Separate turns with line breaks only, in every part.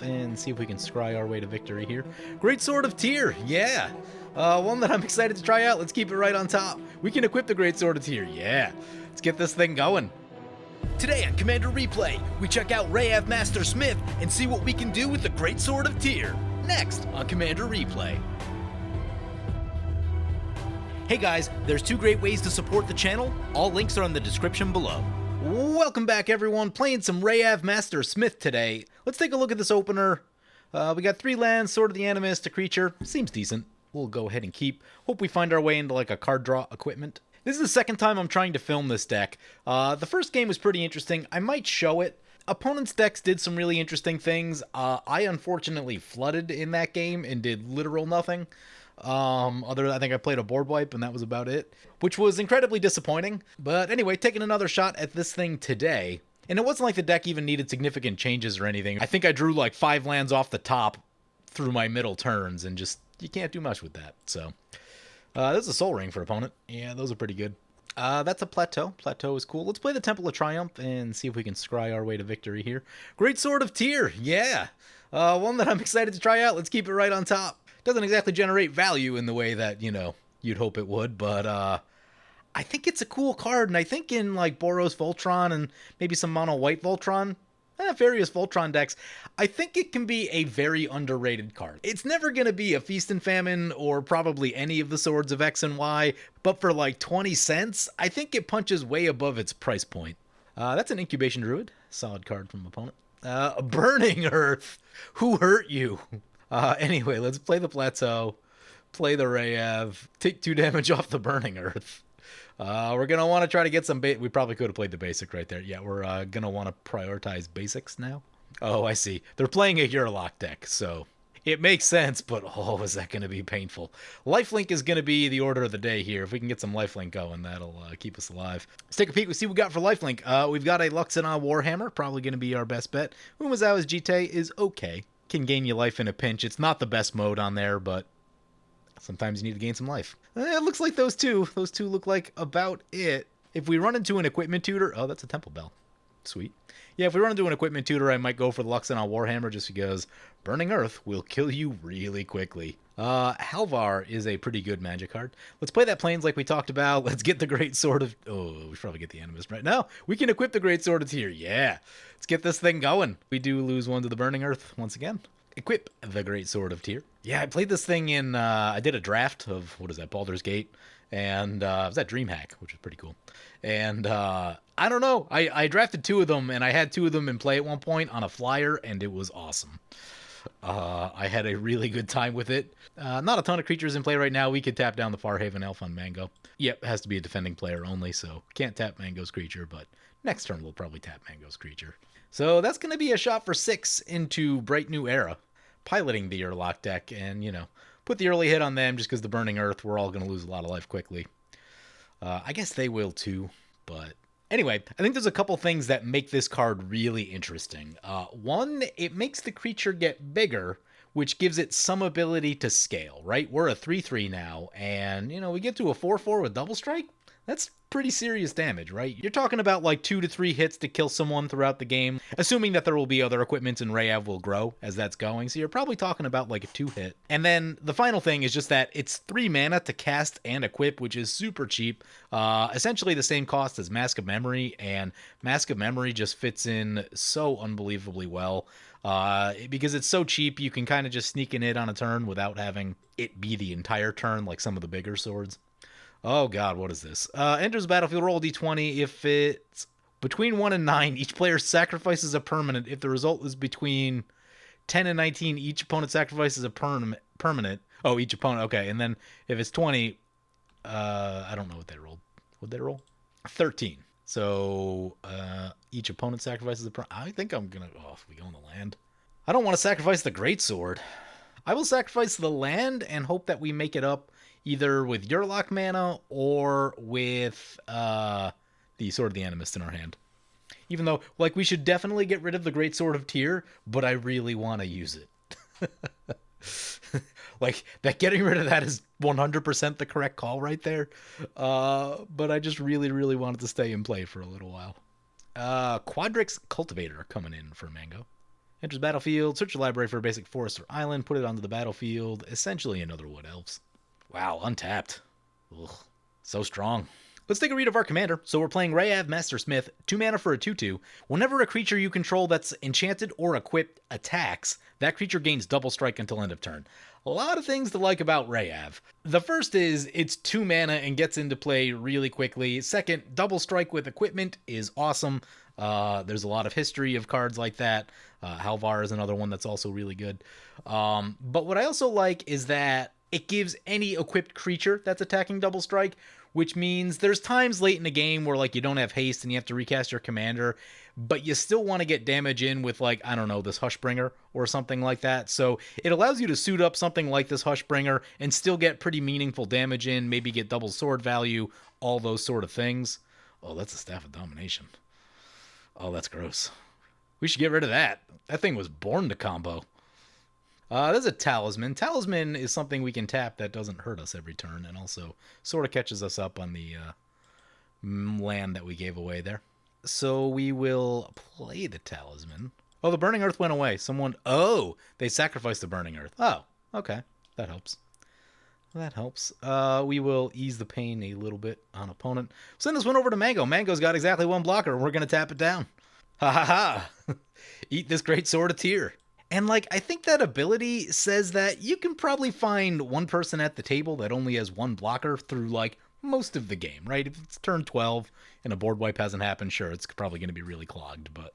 and see if we can scry our way to victory here. Great Sword of Tyr, yeah. One that I'm excited to try out. Let's keep it right on top. We can equip the Great Sword of Tyr, yeah. Let's get this thing going. Today on Commander Replay, we check out Reyav Master Smith and see what we can do with the Great Sword of Tyr. Next on Commander Replay. Hey guys, there's two great ways to support the channel. All links are in the description below. Welcome back everyone, playing some Reyav Master Smith today. Let's take a look at this opener. We got 3 lands, Sword of the Animist, a creature. Seems decent. We'll go ahead and keep. Hope we find our way into like a card draw equipment. This is the second time I'm trying to film this deck. The first game was pretty interesting. I might show it. Opponents' decks did some really interesting things. I unfortunately flooded in that game and did literal nothing. I think I played a board wipe and that was about it, which was incredibly disappointing. But anyway, taking another shot at this thing today. And it wasn't like the deck even needed significant changes or anything. I think I drew like 5 lands off the top through my middle turns and just, you can't do much with that. So, this is a Soul Ring for opponent. Yeah, those are pretty good. That's a Plateau. Plateau is cool. Let's play the Temple of Triumph and see if we can scry our way to victory here. Great Sword of Tyr, yeah. One that I'm excited to try out. Let's keep it right on top. Doesn't exactly generate value in the way that, you know, you'd hope it would, but I think it's a cool card, and I think in like Boros Voltron and maybe some mono white Voltron, various Voltron decks, I think it can be a very underrated card. It's never going to be a Feast and Famine or probably any of the Swords of X and Y, but for like 20 cents, I think it punches way above its price point. That's an Incubation Druid. Solid card from opponent. Burning Earth. Who hurt you? Anyway, let's play the Plateau, play the Reyav, take 2 damage off the Burning Earth. We're going to want to try to get some we probably could have played the basic right there. Yeah, we're going to want to prioritize basics now. Oh, I see. They're playing a Yurloc deck, so it makes sense, but oh, is that going to be painful. Lifelink is going to be the order of the day here. If we can get some Lifelink going, that'll keep us alive. Let's take a peek. We see what we got for Lifelink. We've got a Luxana Warhammer, probably going to be our best bet. Umezawa's Jite is okay. Can gain you life in a pinch. It's not the best mode on there, but sometimes you need to gain some life. It looks like those two. Those two look like about it. If we run into an Equipment Tutor... Oh, that's a Temple Bell. Sweet. Yeah, if we run into an Equipment Tutor, I might go for the Luxana Warhammer just because Burning Earth will kill you really quickly. Halvar is a pretty good Magic card. Let's play that Plains like we talked about. Let's get the Great Sword of... Oh, we should probably get the Animist right now. We can equip the Great Sword of Tyr. Yeah. Let's get this thing going. We do lose one to the Burning Earth once again. Equip the Great Sword of Tyr. Yeah, I played this thing in... I did a draft of... What is that? Baldur's Gate. And it was at DreamHack, which was pretty cool. And I don't know. I drafted 2 of them, and I had 2 of them in play at one point on a flyer, and it was awesome. I had a really good time with it. Not a ton of creatures in play right now. We could tap down the Farhaven Elf on Mango. Yep, it has to be a defending player only, so can't tap Mango's creature, but next turn we'll probably tap Mango's creature. So that's going to be a shot for 6 into Bright New Era. Piloting the Yurloc deck and, you know, put the early hit on them just because the Burning Earth, we're all going to lose a lot of life quickly. I guess they will too, but... Anyway, I think there's a couple things that make this card really interesting. One, it makes the creature get bigger, which gives it some ability to scale, right? We're a 3/3 now, and, you know, we get to a 4/4 with Double Strike. That's pretty serious damage, right? You're talking about like 2 to 3 hits to kill someone throughout the game, assuming that there will be other equipment and Reyav will grow as that's going. So you're probably talking about like a 2 hit. And then the final thing is just that it's 3 mana to cast and equip, which is super cheap. Essentially the same cost as Mask of Memory, and Mask of Memory just fits in so unbelievably well. Because it's so cheap, you can kind of just sneak in it on a turn without having it be the entire turn like some of the bigger swords. Oh god, what is this? Enters the battlefield, roll d20. If it's between 1 and 9, each player sacrifices a permanent. If the result is between 10 and 19, each opponent sacrifices a permanent. Oh, each opponent, okay. And then if it's 20, I don't know what they rolled. What'd they roll? 13. So each opponent sacrifices a permanent. I think I'm gonna... Oh, if we go on the land. I don't want to sacrifice the Greatsword. I will sacrifice the land and hope that we make it up either with Yurloc mana or with the Sword of the Animist in our hand. Even though, like, we should definitely get rid of the Great Sword of Tyr, but I really want to use it. Like, that getting rid of that is 100% the correct call right there. But I just really, really wanted to stay in play for a little while. Quadrix Cultivator coming in for Mango. Enters battlefield, search your library for a basic forest or island, put it onto the battlefield. Essentially another Wood Elves. Wow, untapped. Ugh, so strong. Let's take a read of our commander. So we're playing Reyav, Master Smith, 2 mana for a 2/2. Whenever a creature you control that's enchanted or equipped attacks, that creature gains double strike until end of turn. A lot of things to like about Reyav. The first is it's 2 mana and gets into play really quickly. Second, double strike with equipment is awesome. There's a lot of history of cards like that. Halvar is another one that's also really good. But what I also like is that it gives any equipped creature that's attacking double strike, which means there's times late in the game where like you don't have haste and you have to recast your commander, but you still want to get damage in with like, I don't know, this Hushbringer or something like that. So it allows you to suit up something like this Hushbringer and still get pretty meaningful damage in, maybe get double sword value, all those sort of things. Oh, that's a Staff of Domination. Oh, that's gross. We should get rid of that. That thing was born to combo. There's a Talisman. Talisman is something we can tap that doesn't hurt us every turn and also sort of catches us up on the land that we gave away there. So we will play the Talisman. Oh, the Burning Earth went away. Oh, they sacrificed the Burning Earth. Oh, okay. That helps. That helps. We will ease the pain a little bit on opponent. Send this one over to Mango. Mango's got exactly 1 blocker, and we're going to tap it down. Ha ha ha. Eat this great sword of tear. And, like, I think that ability says that you can probably find one person at the table that only has 1 blocker through, like, most of the game, right? If it's turn 12 and a board wipe hasn't happened, sure, it's probably going to be really clogged. But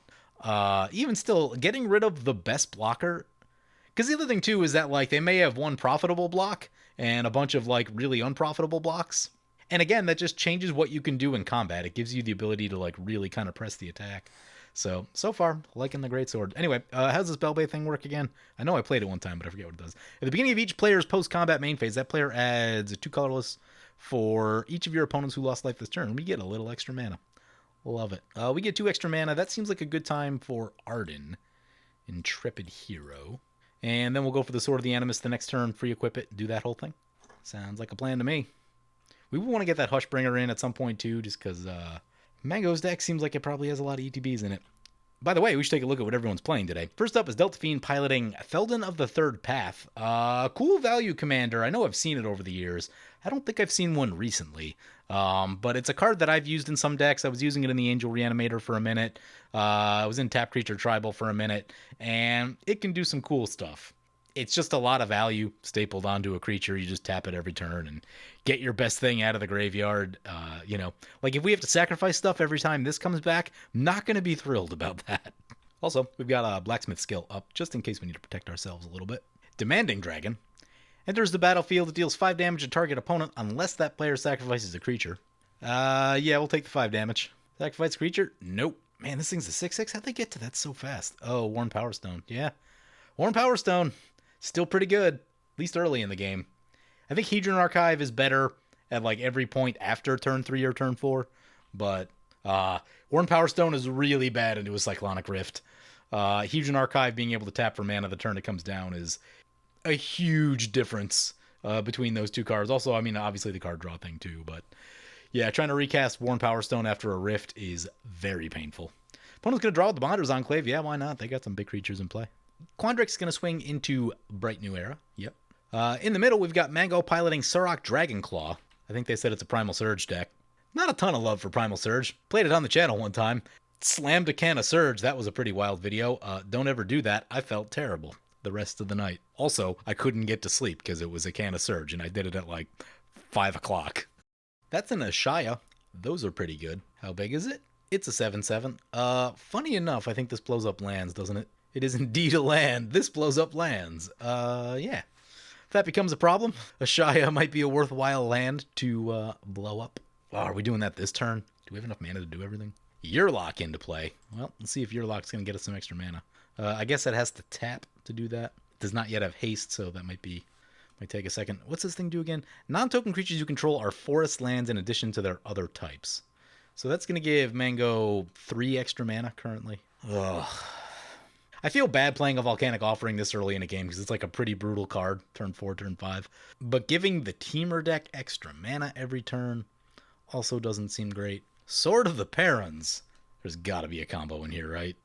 even still, getting rid of the best blocker... Because the other thing, too, is that, like, they may have 1 profitable block and a bunch of, like, really unprofitable blocks. And, again, that just changes what you can do in combat. It gives you the ability to, like, really kind of press the attack. So far, liking the Greatsword. Anyway, how does this Bellbay thing work again? I know I played it one time, but I forget what it does. At the beginning of each player's post-combat main phase, that player adds 2 colorless for each of your opponents who lost life this turn. We get a little extra mana. Love it. We get 2 extra mana. That seems like a good time for Arden, Intrepid Hero. And then we'll go for the Sword of the Animus the next turn, free equip it, do that whole thing. Sounds like a plan to me. We will want to get that Hushbringer in at some point, too, just because... Mango's deck seems like it probably has a lot of ETBs in it. By the way, we should take a look at what everyone's playing today. First up is Delta Fiend piloting Feldon of the Third Path. Cool value commander. I know I've seen it over the years. I don't think I've seen one recently. But it's a card that I've used in some decks. I was using it in the Angel Reanimator for a minute. I was in Tap Creature Tribal for a minute. And it can do some cool stuff. It's just a lot of value stapled onto a creature. You just tap it every turn and get your best thing out of the graveyard. You know, like if we have to sacrifice stuff every time this comes back, I'm not going to be thrilled about that. Also, we've got a Blacksmith skill up just in case we need to protect ourselves a little bit. Demanding Dragon enters the battlefield. It deals 5 damage to target opponent unless that player sacrifices a creature. Yeah, we'll take the 5 damage. Sacrifice creature? Nope. Man, this thing's a 6/6. How'd they get to that so fast? Oh, Worn Power Stone. Yeah. Worn Power Stone. Still pretty good, at least early in the game. I think Hedron Archive is better at like every point after turn 3 or turn 4, but Worn Power Stone is really bad into a Cyclonic Rift. Hedron Archive being able to tap for mana the turn it comes down is a huge difference between those 2 cards. Also, I mean, obviously the card draw thing too, but yeah, trying to recast Worn Power Stone after a Rift is very painful. Opponent's going to draw with the Bonders Enclave. Yeah, why not? They got some big creatures in play. Quandrix's going to swing into Bright New Era. Yep. In the middle, we've got Mango piloting Surrak Dragonclaw. I think they said it's a Primal Surge deck. Not a ton of love for Primal Surge. Played it on the channel one time. Slammed a can of Surge. That was a pretty wild video. Don't ever do that. I felt terrible the rest of the night. Also, I couldn't get to sleep because it was a can of Surge, and I did it at like 5 o'clock. That's an Ashaya. Those are pretty good. How big is it? It's a 7/7. Funny enough, I think this blows up lands, doesn't it? It is indeed a land. This blows up lands. Yeah. If that becomes a problem, Ashaya might be a worthwhile land to blow up. Oh, are we doing that this turn? Do we have enough mana to do everything? Yurloc into play. Well, let's see if Yurloc's going to get us some extra mana. I guess it has to tap to do that. It does not yet have haste, so that might take a second. What's this thing do again? Non-token creatures you control are forest lands in addition to their other types. So that's going to give Mango 3 extra mana currently. Ugh. I feel bad playing a Volcanic Offering this early in a game because it's like a pretty brutal card, turn 4, turn 5. But giving the Teamer deck extra mana every turn also doesn't seem great. Sword of the Perons. There's gotta be a combo in here, right?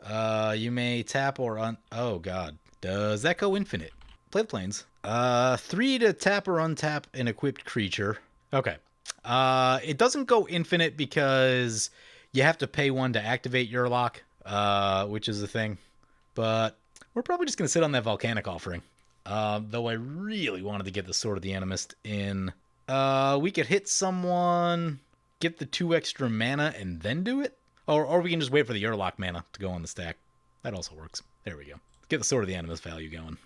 You may tap or oh god. Does that go infinite? Play the planes. 3 to tap or untap an equipped creature. Okay. It doesn't go infinite because you have to pay 1 to activate Yurloc, which is the thing. But we're probably just gonna sit on that Volcanic Offering. Though I really wanted to get the Sword of the Animist in. We could hit someone, get the 2 extra mana, and then do it? Or we can just wait for the Yurloc mana to go on the stack. That also works. There we go. Get the Sword of the Animist value going.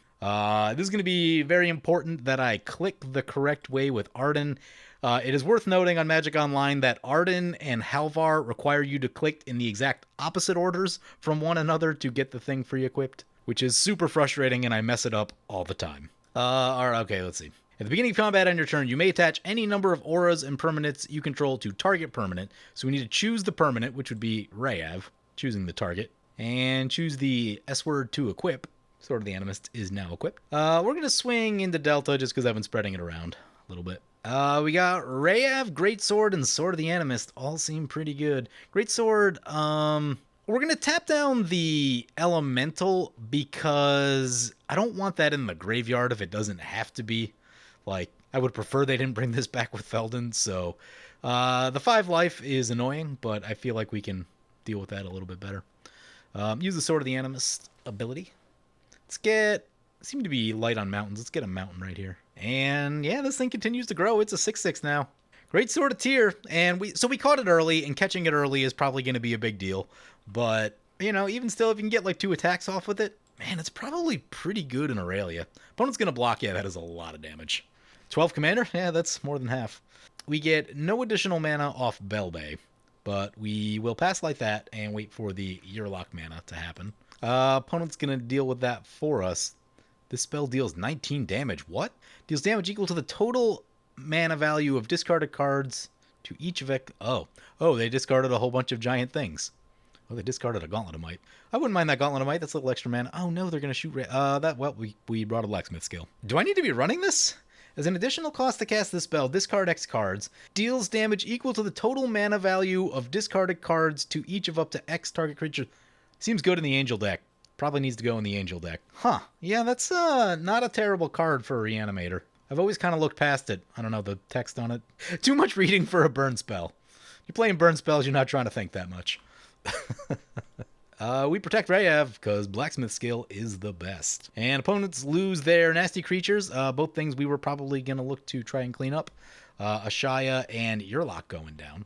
This is going to be very important that I click the correct way with Arden. It is worth noting on Magic Online that Arden and Halvar require you to click in the exact opposite orders from one another to get the thing free equipped, which is super frustrating, and I mess it up all the time. Alright, okay, let's see. At the beginning of combat on your turn, you may attach any number of auras and permanents you control to target permanent. So we need to choose the permanent, which would be Reyav, choosing the target, and choose the S word to equip. Sword of the Animist is now equipped. We're going to swing into Delta just because I've been spreading it around a little bit. We got Reyav, Greatsword, and Sword of the Animist. All seem pretty good. Greatsword, we're going to tap down the Elemental because I don't want that in the graveyard if it doesn't have to be. Like, I would prefer they didn't bring this back with Feldon, so the 5 life is annoying, but I feel like we can deal with that a little bit better. Use the Sword of the Animist ability. Let's get... seem to be light on mountains. Let's get a mountain right here. And yeah, this thing continues to grow. It's a 6/6 now. Great Sword of Tyr, and we caught it early, and catching it early is probably going to be a big deal. But, you know, even still, if you can get like 2 attacks off with it, man, it's probably pretty good in Aurelia. Opponent's going to block. Yeah, that is a lot of damage. 12 commander? Yeah, that's more than half. We get no additional mana off Belbay, but we will pass like that and wait for the Yurloc mana to happen. Opponent's going to deal with that for us. This spell deals 19 damage. What? Deals damage equal to the total mana value of discarded cards to each of it. Oh, they discarded a whole bunch of giant things. Oh, they discarded a Gauntlet of Might. I wouldn't mind that Gauntlet of Might. That's a little extra mana. Oh no, they're going to shoot... we brought a Blacksmith skill. Do I need to be running this? As an additional cost to cast this spell, discard X cards. Deals damage equal to the total mana value of discarded cards to each of up to X target creature. Seems good in the Angel deck. Probably needs to go in the Angel deck. Huh. Yeah, that's not a terrible card for a Reanimator. I've always kind of looked past it. I don't know, the text on it. Too much reading for a burn spell. You're playing burn spells, you're not trying to think that much. We protect Reyav because Blacksmith skill is the best. And opponents lose their nasty creatures. Both things we were probably going to look to try and clean up. Ashaya and Yurloc going down.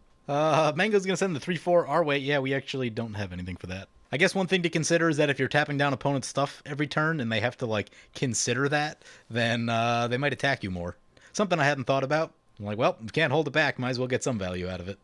Mango's going to send the 3/4 our way. Yeah, we actually don't have anything for that. I guess one thing to consider is that if you're tapping down opponent's stuff every turn and they have to, like, consider that, then they might attack you more. Something I hadn't thought about. I'm like, well, can't hold it back. Might as well get some value out of it.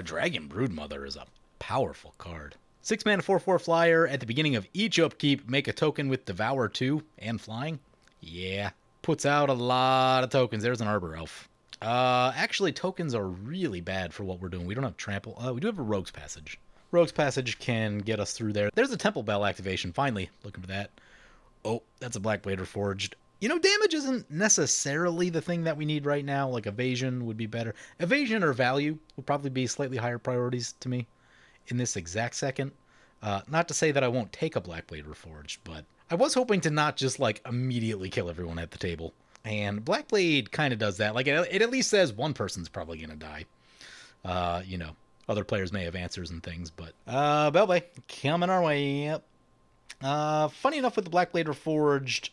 Dragon Broodmother is a powerful card. 6 mana 4/4 flyer. At the beginning of each upkeep, make a token with Devour 2 and flying. Yeah. Puts out a lot of tokens. There's an Arbor Elf. Actually, tokens are really bad for what we're doing. We don't have Trample. We do have a Rogue's Passage. Rogue's Passage can get us through there. There's a Temple Bell activation. Finally, looking for that. Oh, that's a Blackblade Reforged. You know, damage isn't necessarily the thing that we need right now. Like, evasion would be better. Evasion or value would probably be slightly higher priorities to me in this exact second. Not to say that I won't take a Blackblade Reforged, but I was hoping to not just, like, immediately kill everyone at the table. And Blackblade kind of does that. Like, it at least says one person's probably going to die. You know, other players may have answers and things, but... Belbay, coming our way, yep. Funny enough with the Blackblade Reforged,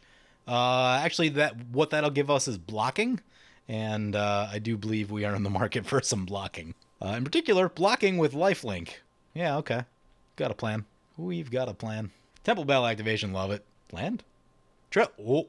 actually what that'll give us is blocking, and I do believe we are in the market for some blocking. In particular, blocking with lifelink. Yeah, okay. Got a plan. We've got a plan. Temple Bell activation, love it. Land? Oh,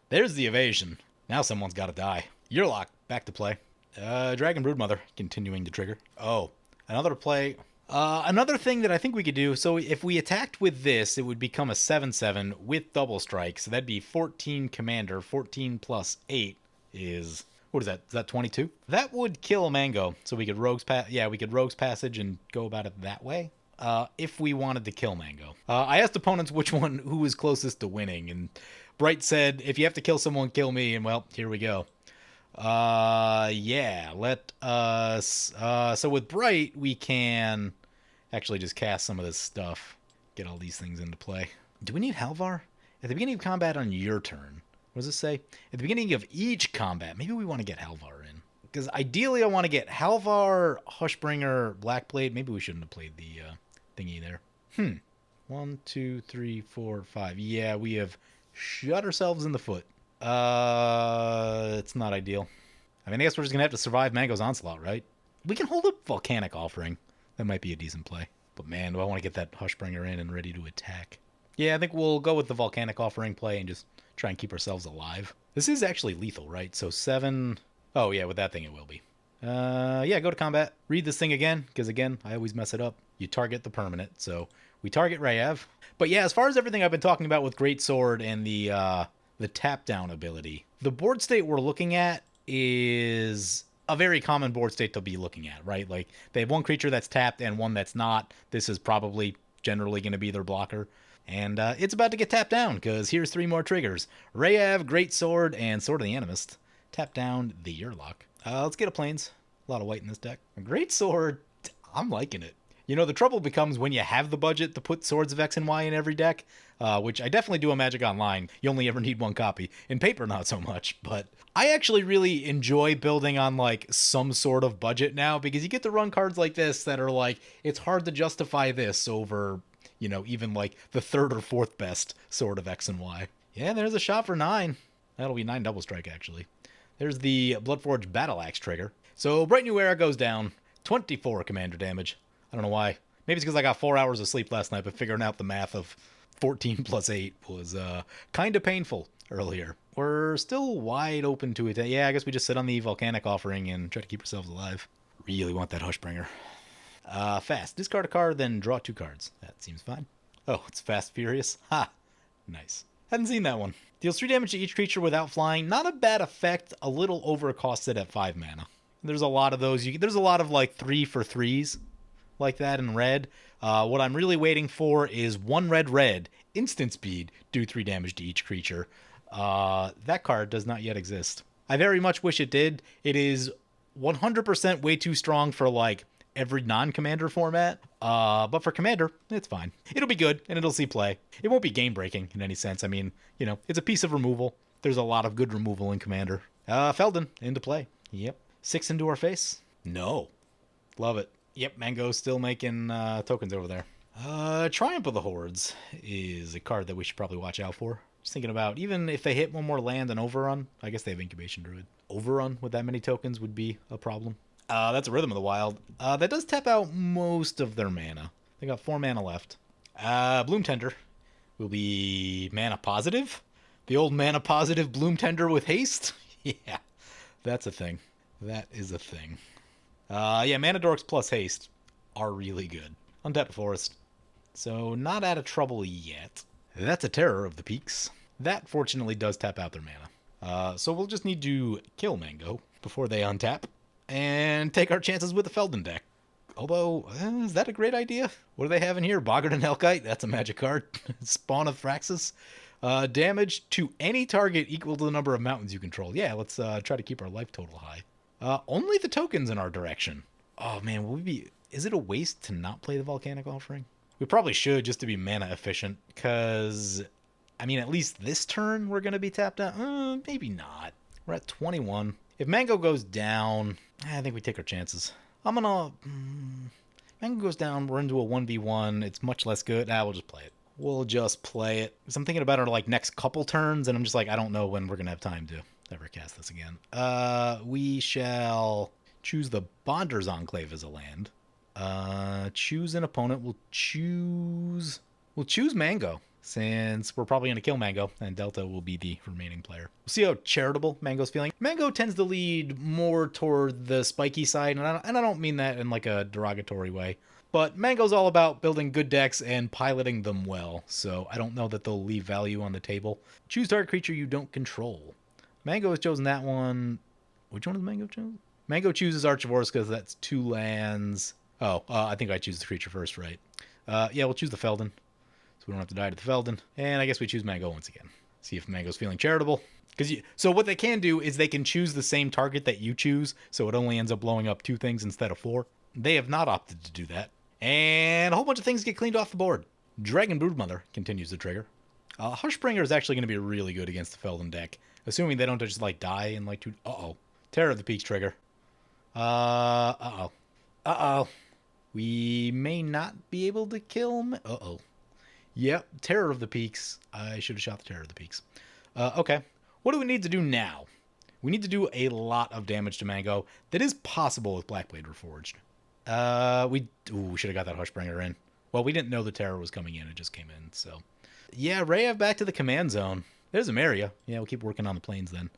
there's the evasion. Now someone's got to die. Yurloc, back to play. Dragon Broodmother, continuing to trigger. Oh, another play. Another thing that I think we could do, so if we attacked with this, it would become a 7/7 with double strike. So that'd be 14 commander. 14 plus 8 is... what is that? Is that 22? That would kill Mango. So we could Rogue's Passage and go about it that way. If we wanted to kill Mango. I asked opponents who was closest to winning, and Bright said, if you have to kill someone, kill me, and well, here we go. Yeah, let us... so with Bright, we can actually just cast some of this stuff. Get all these things into play. Do we need Halvar? At the beginning of combat on your turn. What does it say? At the beginning of each combat. Maybe we want to get Halvar in. Because ideally I want to get Halvar, Hushbringer, Blackblade. Maybe we shouldn't have played the thingy there. 1, 2, 3, 4, 5. Yeah, we have shot ourselves in the foot. It's not ideal. I mean, I guess we're just going to have to survive Mango's Onslaught, right? We can hold up Volcanic Offering. That might be a decent play. But man, do I want to get that Hushbringer in and ready to attack. Yeah, I think we'll go with the Volcanic Offering play and just try and keep ourselves alive. This is actually lethal, right? So 7... Oh, yeah, with that thing it will be. Yeah, go to combat. Read this thing again, because again, I always mess it up. You target the permanent, so we target Reyav. But yeah, as far as everything I've been talking about with Greatsword and the tap-down ability, the board state we're looking at is a very common board state to be looking at, right? Like, they have one creature that's tapped and one that's not. This is probably generally going to be their blocker. And it's about to get tapped down, because here's 3 more triggers. Reyav, Greatsword, and Sword of the Animist. Tap down the Yurloc. Let's get a Plains. A lot of white in this deck. Greatsword, I'm liking it. You know, the trouble becomes when you have the budget to put Swords of X and Y in every deck, which I definitely do on Magic Online. You only ever need 1 copy. In paper, not so much, but I actually really enjoy building on, like, some sort of budget now, because you get to run cards like this that are like, it's hard to justify this over, you know, even, like, the 3rd or 4th best Sword of X and Y. Yeah, there's a shot for 9. That'll be 9 double strike, actually. There's the Bloodforge Battle Axe trigger. So, Bright New Era goes down. 24 commander damage. I don't know why. Maybe it's because I got 4 hours of sleep last night, but figuring out the math of 14 plus 8 was kind of painful earlier. We're still wide open to it. Yeah, I guess we just sit on the Volcanic Offering and try to keep ourselves alive. Really want that Hushbringer. Fast. Discard a card, then draw 2 cards. That seems fine. Oh, it's Fast Furious. Ha! Nice. Hadn't seen that one. Deals 3 damage to each creature without flying. Not a bad effect. A little overcosted at 5 mana. There's a lot of those. There's a lot of, like, 3 for 3s like that in red. What I'm really waiting for is 1 red, instant speed, do 3 damage to each creature. That card does not yet exist. I very much wish it did. It is 100% way too strong for, like, every non-commander format. But for commander, it's fine. It'll be good, and it'll see play. It won't be game-breaking in any sense. I mean, you know, it's a piece of removal. There's a lot of good removal in commander. Feldon, into play. Yep. 6 into our face? No. Love it. Yep, Mango's still making tokens over there. Triumph of the Hordes is a card that we should probably watch out for. Just thinking about, even if they hit 1 more land and Overrun, I guess they have Incubation Druid. Overrun with that many tokens would be a problem. That's a Rhythm of the Wild. That does tap out most of their mana. They got 4 mana left. Bloom Tender will be mana positive. The old mana positive Bloom Tender with haste. Yeah, that's a thing. That is a thing. Yeah, Mana Dorks plus haste are really good. Untap Forest. So, not out of trouble yet. That's a Terror of the Peaks. That, fortunately, does tap out their mana. So we'll just need to kill Mango before they untap. And take our chances with the Feldon deck. Although, is that a great idea? What do they have in here? Boggart and Hellkite? That's a magic card. Spawn of Thraxus. Damage to any target equal to the number of mountains you control. Yeah, let's try to keep our life total high. Only the tokens in our direction. Oh man, will we be... Is it a waste to not play the Volcanic Offering? We probably should, just to be mana efficient, because... I mean, at least this turn we're going to be tapped out. Maybe not. We're at 21. If Mango goes down, I think we take our chances. I'm gonna... Mango goes down, we're into a 1v1. It's much less good. We'll just play it. We'll just play it. Because I'm thinking about our, like, next couple turns, and I'm just like, I don't know when we're going to have time to ever cast this again. We shall choose the Bonder's Enclave as a land. Choose an opponent. We'll choose Mango, since we're probably going to kill Mango, and Delta will be the remaining player. We'll see how charitable Mango's feeling. Mango tends to lead more toward the spiky side, and I don't mean that in like a derogatory way. But Mango's all about building good decks and piloting them well, so I don't know that they'll leave value on the table. Choose target creature you don't control. Mango has chosen that one. Which one has Mango chosen? Mango chooses Archivores because that's 2 lands. Oh, I think I choose the creature first, right? Yeah, we'll choose the Feldon, so we don't have to die to the Feldon. And I guess we choose Mango once again. See if Mango's feeling charitable. So what they can do is they can choose the same target that you choose, so it only ends up blowing up 2 things instead of 4. They have not opted to do that. And a whole bunch of things get cleaned off the board. Dragon Broodmother continues to trigger. Hushbringer is actually going to be really good against the Feldon deck, assuming they don't just like die in like two. Uh-oh. Terror of the Peaks trigger. Uh-oh. Uh-oh. We may not be able to kill him. Uh-oh. Yep, Terror of the Peaks. I should have shot the Terror of the Peaks. Okay. What do we need to do now? We need to do a lot of damage to Mango. That is possible with Blackblade Reforged. We should have got that Hushbringer in. Well, we didn't know the Terror was coming in. It just came in, so. Yeah, Reyav back to the command zone. There's a Maria. Yeah, we'll keep working on the planes then.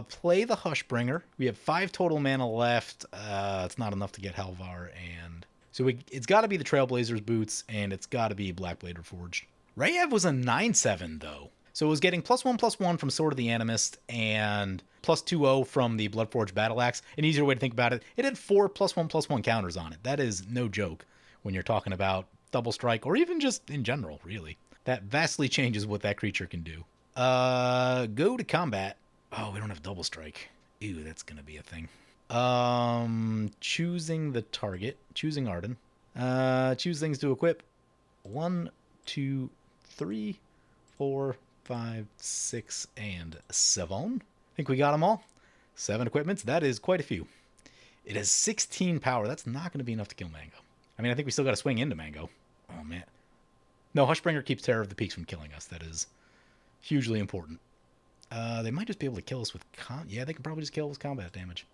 Play the Hushbringer. We have 5 total mana left. It's not enough to get Halvar, and so it's got to be the Trailblazers boots, and it's got to be Blackblade Reforged. Reyav was a 9/7 though, so it was getting +1/+1 from Sword of the Animist and +2/0 from the Bloodforged Battle Axe. An easier way to think about it, it had 4 +1/+1 counters on it. That is no joke when you're talking about double strike, or even just in general, really. That vastly changes what that creature can do. Go to combat. Oh, we don't have double strike. Ew, that's gonna be a thing. Choosing the target. Choosing Arden. Choose things to equip. 1, 2, 3, 4, 5, 6, and 7. I think we got them all. 7 equipments. That is quite a few. It has 16 power. That's not going to be enough to kill Mango. I mean, I think we still got to swing into Mango. Oh, man. No, Hushbringer keeps Terror of the Peaks from killing us. That is hugely important. They might just be able to kill us with... Yeah, they can probably just kill us with combat damage.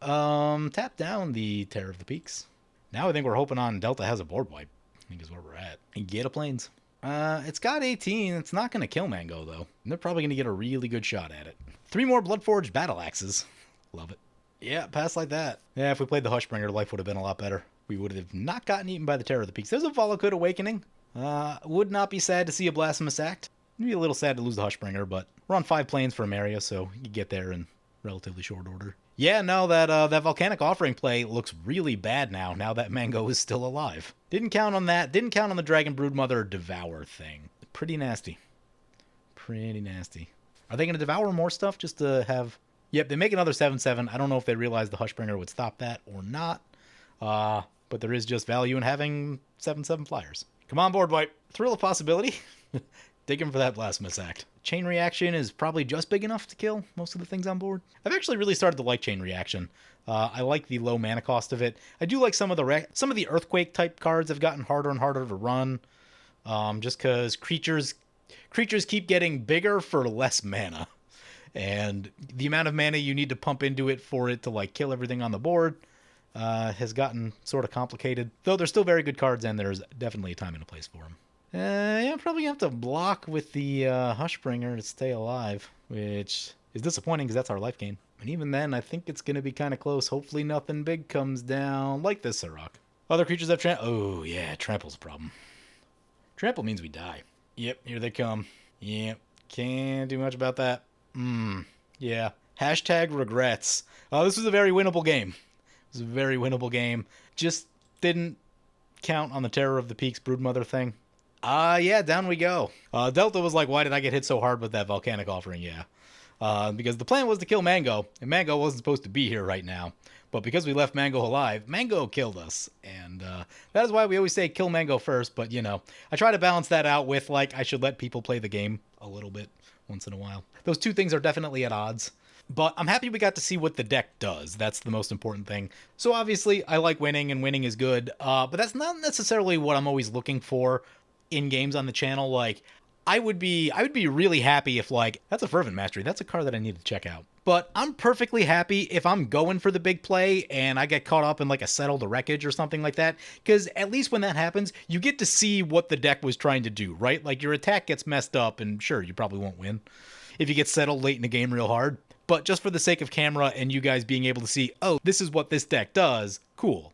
Tap down the Terror of the Peaks. Now I think we're hoping on Delta has a board wipe. I think is where we're at. And get a planes. It's got 18. It's not going to kill Mango, though. And they're probably going to get a really good shot at it. 3 more Bloodforged Battle Axes. Love it. Yeah, pass like that. Yeah, if we played the Hushbringer, life would have been a lot better. We would have not gotten eaten by the Terror of the Peaks. There's a Volokut Awakening. Would not be sad to see a Blasphemous Act. It'd be a little sad to lose the Hushbringer, but we're on 5 planes for Amaria, so you get there in relatively short order. Yeah, no, that Volcanic Offering play looks really bad now that Mango is still alive. Didn't count on that. Didn't count on the Dragon Broodmother Devour thing. Pretty nasty. Pretty nasty. Are they going to devour more stuff just to have... Yep, they make another 7/7. I don't know if they realize the Hushbringer would stop that or not. But there is just value in having 7/7 flyers. Come on, board wipe. Thrill of Possibility. Digging for that Blasphemous Act. Chain Reaction is probably just big enough to kill most of the things on board. I've actually really started to like Chain Reaction. I like the low mana cost of it. I do like some of the Earthquake type cards have gotten harder and harder to run. Just because creatures keep getting bigger for less mana. And the amount of mana you need to pump into it for it to like kill everything on the board has gotten sort of complicated. Though they're still very good cards, and there's definitely a time and a place for them. Yeah, I'm probably going to have to block with the Hushbringer to stay alive, which is disappointing because that's our life gain. And even then, I think it's going to be kind of close. Hopefully nothing big comes down like this Surrak. Other creatures have trample. Oh, yeah, trample's a problem. Trample means we die. Yep, here they come. Yep, can't do much about that. Yeah. Hashtag regrets. This was a very winnable game. It was a very winnable game. Just didn't count on the Terror of the Peaks Broodmother thing. Yeah, down we go. Delta was like, why did I get hit so hard with that Volcanic Offering? Yeah. Because the plan was to kill Mango, and Mango wasn't supposed to be here right now. But because we left Mango alive, Mango killed us. And that is why we always say kill Mango first. But, you know, I try to balance that out with, like, I should let people play the game a little bit once in a while. Those two things are definitely at odds. But I'm happy we got to see what the deck does. That's the most important thing. So obviously, I like winning, and winning is good. But that's not necessarily what I'm always looking for in games on the channel. Like, I would be really happy if, like, that's a Fervent Mastery. That's a card that I need to check out. But I'm perfectly happy if I'm going for the big play and I get caught up in like a Settle the Wreckage or something like that. Because at least when that happens, you get to see what the deck was trying to do, right? Like, your attack gets messed up, and sure, you probably won't win if you get settled late in the game real hard. But just for the sake of camera and you guys being able to see, oh, this is what this deck does, cool.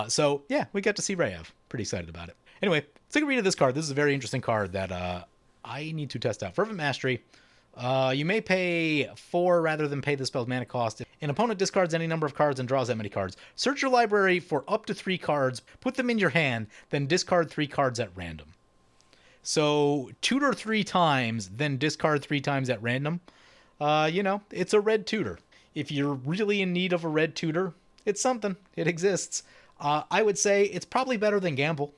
So yeah, we got to see Reyav. Pretty excited about it. Anyway, let's take a read of this card. This is a very interesting card that I need to test out. Fervent Mastery. You may pay 4 rather than pay the spell's mana cost. An opponent discards any number of cards and draws that many cards. Search your library for up to 3 cards, put them in your hand, then discard 3 cards at random. So tutor 3 times, then discard 3 times at random. You know, it's a red tutor. If you're really in need of a red tutor, it's something. It exists. I would say it's probably better than Gamble.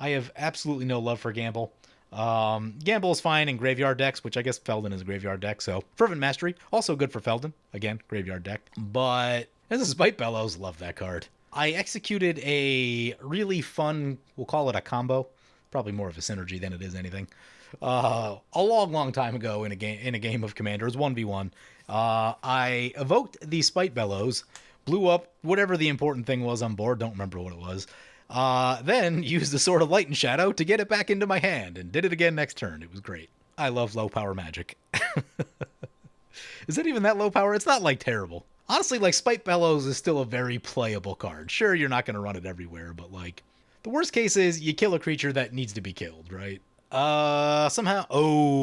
I have absolutely no love for Gamble. Gamble is fine in graveyard decks, which I guess Feldon is a graveyard deck, so Fervent Mastery, also good for Feldon. Again, graveyard deck. But as a Spite Bellows, love that card. I executed a really fun, we'll call it a combo, probably more of a synergy than it is anything. A long time ago in a game of Commander, it was 1v1. I evoked the Spite Bellows, blew up whatever the important thing was on board, don't remember what it was. Then used the Sword of Light and Shadow to get it back into my hand, and did it again next turn. It was great. I love low power Magic. Is it even that low power? It's not like terrible. Honestly, like, Spite Bellows is still a very playable card. Sure, you're not going to run it everywhere, but like, the worst case is you kill a creature that needs to be killed, right? Somehow,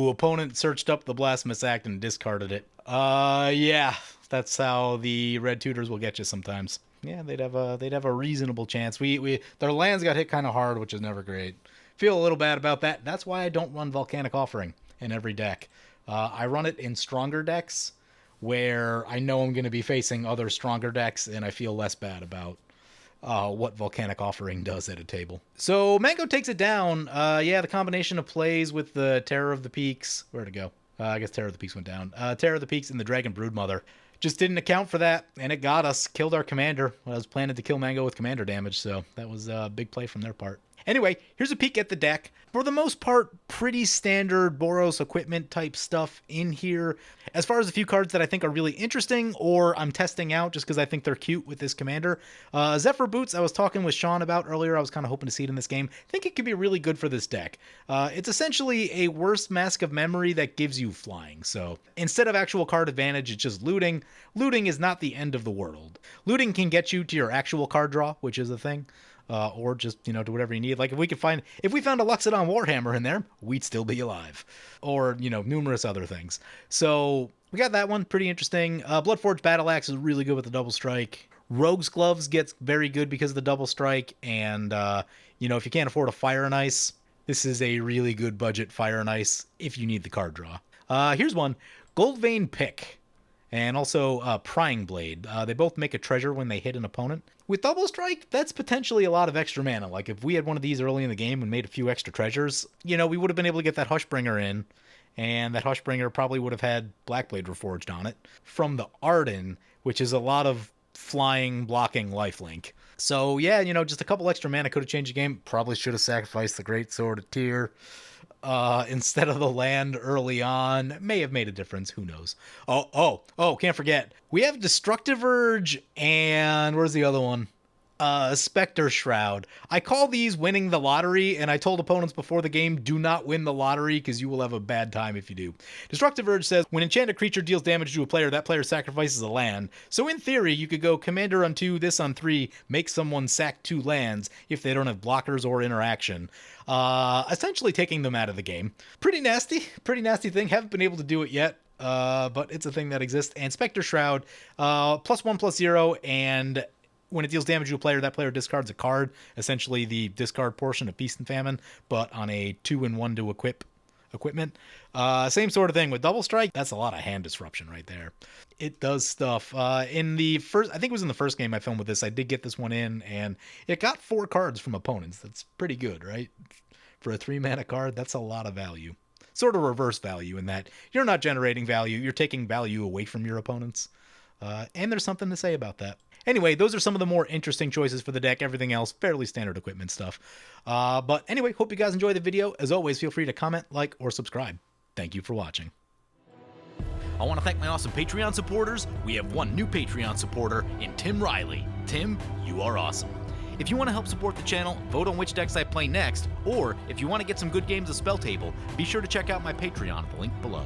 opponent searched up the Blasphemous Act and discarded it. Yeah, that's how the red tutors will get you sometimes. Yeah, they'd have a reasonable chance. Their lands got hit kind of hard, which is never great. Feel a little bad about that. That's why I don't run Volcanic Offering in every deck. I run it in stronger decks where I know I'm going to be facing other stronger decks, and I feel less bad about what Volcanic Offering does at a table. So Mango takes it down. Yeah, the combination of plays with the Terror of the Peaks. Where'd it go? I guess Terror of the Peaks went down. Terror of the Peaks and the Dragon Broodmother just didn't account for that, and it got us. Killed our commander. I was planning to kill Mango with commander damage, so that was a big play from their part. Anyway, here's a peek at the deck. For the most part, pretty standard Boros equipment type stuff in here. As far as a few cards that I think are really interesting, or I'm testing out just because I think they're cute with this commander. Zephyr Boots, I was talking with Sean about earlier. I was kind of hoping to see it in this game. I think it could be really good for this deck. It's essentially a worse Mask of Memory that gives you flying. So instead of actual card advantage, it's just looting. Looting is not the end of the world. Looting can get you to your actual card draw, which is a thing. Or just, to whatever you need. Like, if we found a Luxodon Warhammer in there, we'd still be alive. Or, numerous other things. So, we got that one. Pretty interesting. Bloodforged Battle Axe is really good with the double strike. Rogue's Gloves gets very good because of the double strike. And, if you can't afford a Fire and Ice, this is a really good budget Fire and Ice if you need the card draw. Here's one. Goldvein Pick. And also Prying Blade. They both make a treasure when they hit an opponent. With Double Strike, that's potentially a lot of extra mana. Like, if we had one of these early in the game and made a few extra treasures, we would have been able to get that Hushbringer in, and that Hushbringer probably would have had Blackblade Reforged on it from the Arden, which is a lot of flying, blocking lifelink. So, yeah, just a couple extra mana could have changed the game. Probably should have sacrificed the Great Sword of Tyr instead of the land early on. May have made a difference. Who knows? Can't forget. We have Destructive Urge and where's the other one? Spectre Shroud. I call these winning the lottery, and I told opponents before the game, do not win the lottery because you will have a bad time if you do. Destructive Urge says, when enchanted creature deals damage to a player, that player sacrifices a land. So in theory, you could go Commander on 2, this on 3, make someone sack 2 lands if they don't have blockers or interaction. Essentially taking them out of the game. Pretty nasty thing. Haven't been able to do it yet. But it's a thing that exists. And Spectre Shroud, +1/+0, and when it deals damage to a player, that player discards a card, essentially the discard portion of Feast and Famine, but on a 2-in-1 to equipment. Same sort of thing with Double Strike. That's a lot of hand disruption right there. It does stuff. In the first, I think it was in the first game I filmed with this, I did get this one in, and it got 4 cards from opponents. That's pretty good, right? For a 3-mana card, that's a lot of value. Sort of reverse value in that you're not generating value, you're taking value away from your opponents. And there's something to say about that. Anyway, those are some of the more interesting choices for the deck. Everything else, fairly standard equipment stuff. But anyway, hope you guys enjoyed the video. As always, feel free to comment, like, or subscribe. Thank you for watching. I want to thank my awesome Patreon supporters. We have one new Patreon supporter in Tim Riley. Tim, you are awesome. If you want to help support the channel, vote on which decks I play next, or if you want to get some good games of Spell Table, be sure to check out my Patreon at the link below.